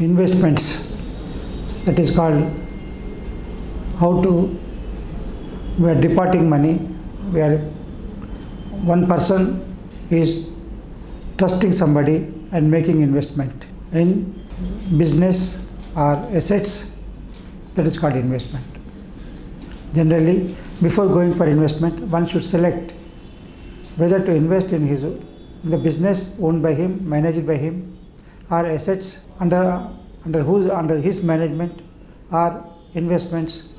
investments, that is called how to, we are departing money, we are, one person is trusting somebody and making investment in business or assets, that is called investment. Generally, before going for investment, one should select whether to invest in the business owned by him, managed by him, or assets under his management, or investments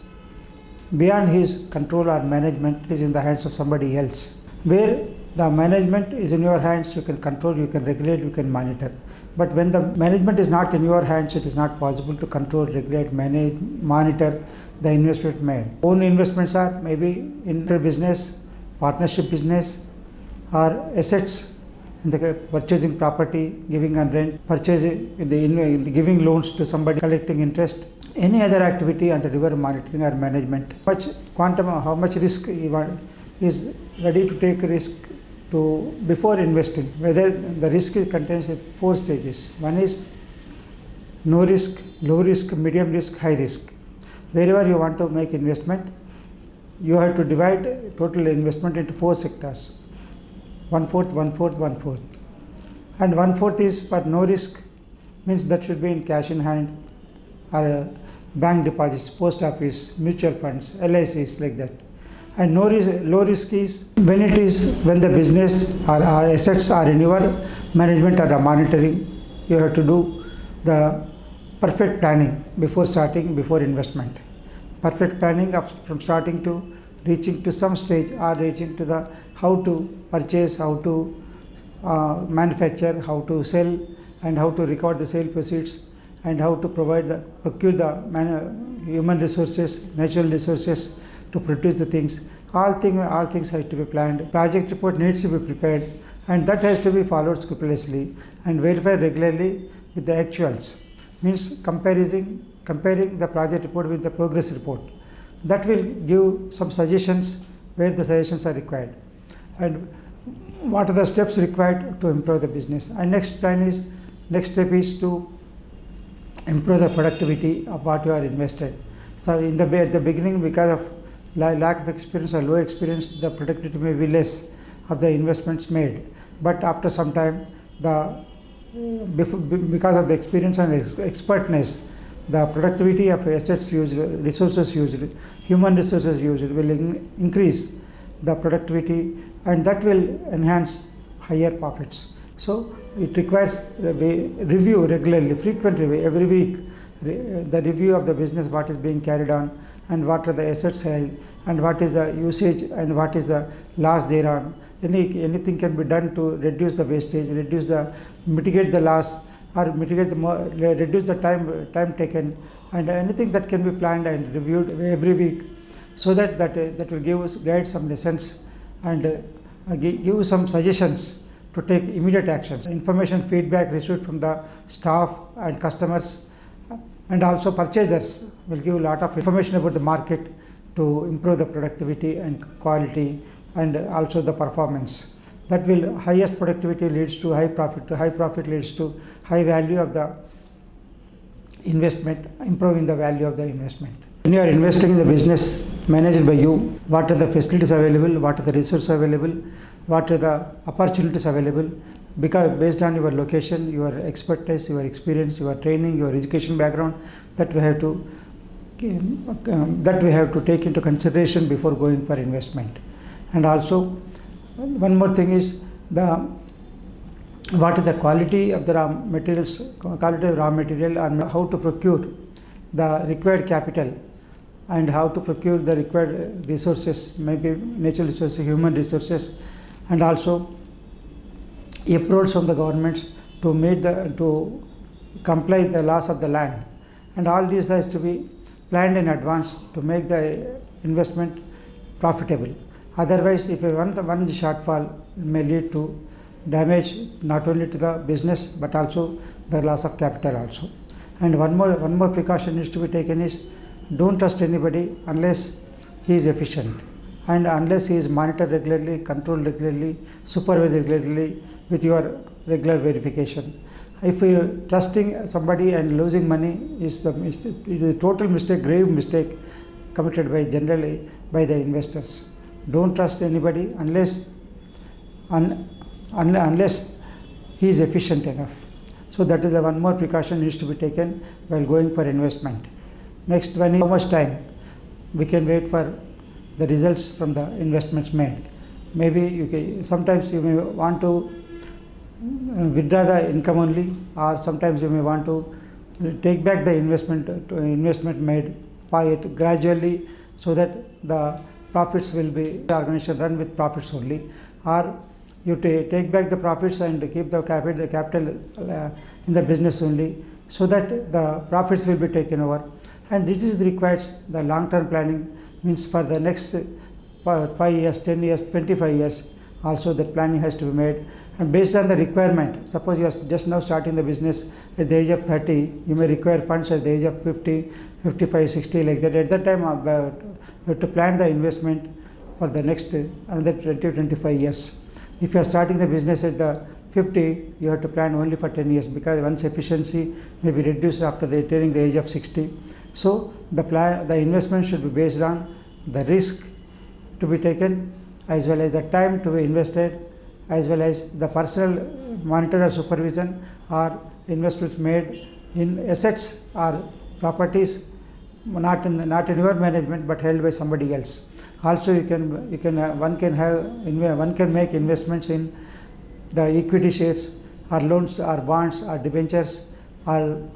beyond his control or management is in the hands of somebody else. Where the management is in your hands, you can control, you can regulate, you can monitor. But when the management is not in your hands, it is not possible to control, regulate, manage, monitor the investment made. Own investments are maybe inter-business, partnership business, or assets in the purchasing property, giving on rent, purchasing, giving loans to somebody, collecting interest. Any other activity under your monitoring or management. How much risk is ready to take risk to before investing. Whether the risk contains 4 stages. One is no risk, low risk, medium risk, high risk. Wherever you want to make investment, you have to divide total investment into 4 sectors. 1/4, 1/4, 1/4. And 1/4 is for no risk, means that should be in cash in hand or bank deposits, post office, mutual funds, LICs, like that. And low risk is when the business or assets are in your management or monitoring, you have to do the perfect planning before investment. Perfect planning from starting to reaching to some stage, or reaching to the how to purchase, how to manufacture, how to sell, and how to record the sale proceeds, and how to procure the human resources, natural resources to produce the things. All things have to be planned. Project report needs to be prepared, and that has to be followed scrupulously and verified regularly with the actuals. Means comparing the project report with the progress report. That will give some suggestions where the suggestions are required, and what are the steps required to improve the business. And next step is to improve the productivity of what you are invested. So at the beginning, because of lack of experience or low experience, the productivity may be less of the investments made. But after some time, because of the experience and expertness, the productivity of assets used, resources used, human resources used will increase the productivity, and that will enhance higher profits. So it requires review regularly, frequent review, every week, the review of the business, what is being carried on, and what are the assets held, and what is the usage, and what is the loss thereon. Anything can be done to reduce the wastage, mitigate the loss, or reduce the time taken, and anything that can be planned and reviewed every week, so that will guide some lessons and give some suggestions to take immediate actions. Information feedback received from the staff and customers and also purchasers will give a lot of information about the market to improve the productivity and quality and also the performance. That will, highest productivity leads to high profit leads to high value of the investment, improving the value of the investment. When you are investing in the business managed by you, what are the facilities available, what are the resources available, what are the opportunities available, because based on your location, your expertise, your experience, your training, your education background, that we have to take into consideration before going for investment. And also one more thing is what is the quality of the raw material, and how to procure the required capital, and how to procure the required resources, maybe natural resources, human resources, and also approvals from the government to comply the laws of the land. And all these has to be planned in advance to make the investment profitable. Otherwise, if one shortfall may lead to damage not only to the business but also the loss of capital also. And one more precaution needs to be taken is, don't trust anybody unless he is efficient, and unless he is monitored regularly, controlled regularly, supervised regularly with your regular verification. If you trusting somebody and losing money is the total mistake, grave mistake committed by generally by the investors. Don't trust anybody unless he is efficient enough. So that is the one more precaution needs to be taken while going for investment. Next one is how much time we can wait for the results from the investments made. Maybe sometimes you may want to withdraw the income only, or sometimes you may want to take back the investment made by it gradually, so that the profits will be the organization run with profits only, or you take back the profits and keep the capital in the business only, so that the profits will be taken over. And this is requires the long term planning, means for the next 5 years, 10 years, 25 years also that planning has to be made. And based on the requirement, suppose you are just now starting the business at the age of 30, you may require funds at the age of 50, 55, 60, like that. At that time you have to plan the investment for the next another 20, 25 years. If you are starting the business at the 50, you have to plan only for 10 years, because one's efficiency may be reduced after attaining the age of 60. So the investment should be based on the risk to be taken, as well as the time to be invested, as well as the personal monitor or supervision, or investments made in assets or properties not in your management but held by somebody else. Also one can make investments in the equity shares or loans or bonds or debentures or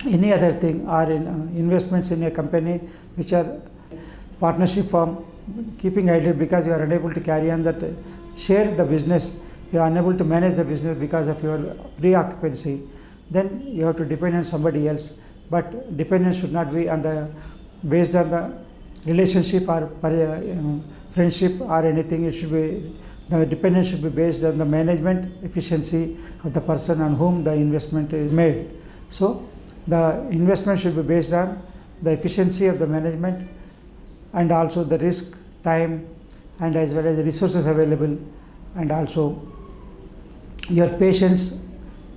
any other thing, or in investments in a company which are partnership firm, keeping idle because you are unable to carry on that share the business, you are unable to manage the business because of your preoccupancy, then you have to depend on somebody else. But dependence should not be based on the relationship or friendship or anything. The dependence should be based on the management efficiency of the person on whom the investment is made. So the investment should be based on the efficiency of the management, and also the risk, time, and as well as the resources available, and also your patience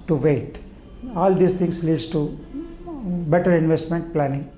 to wait. All these things leads to better investment planning.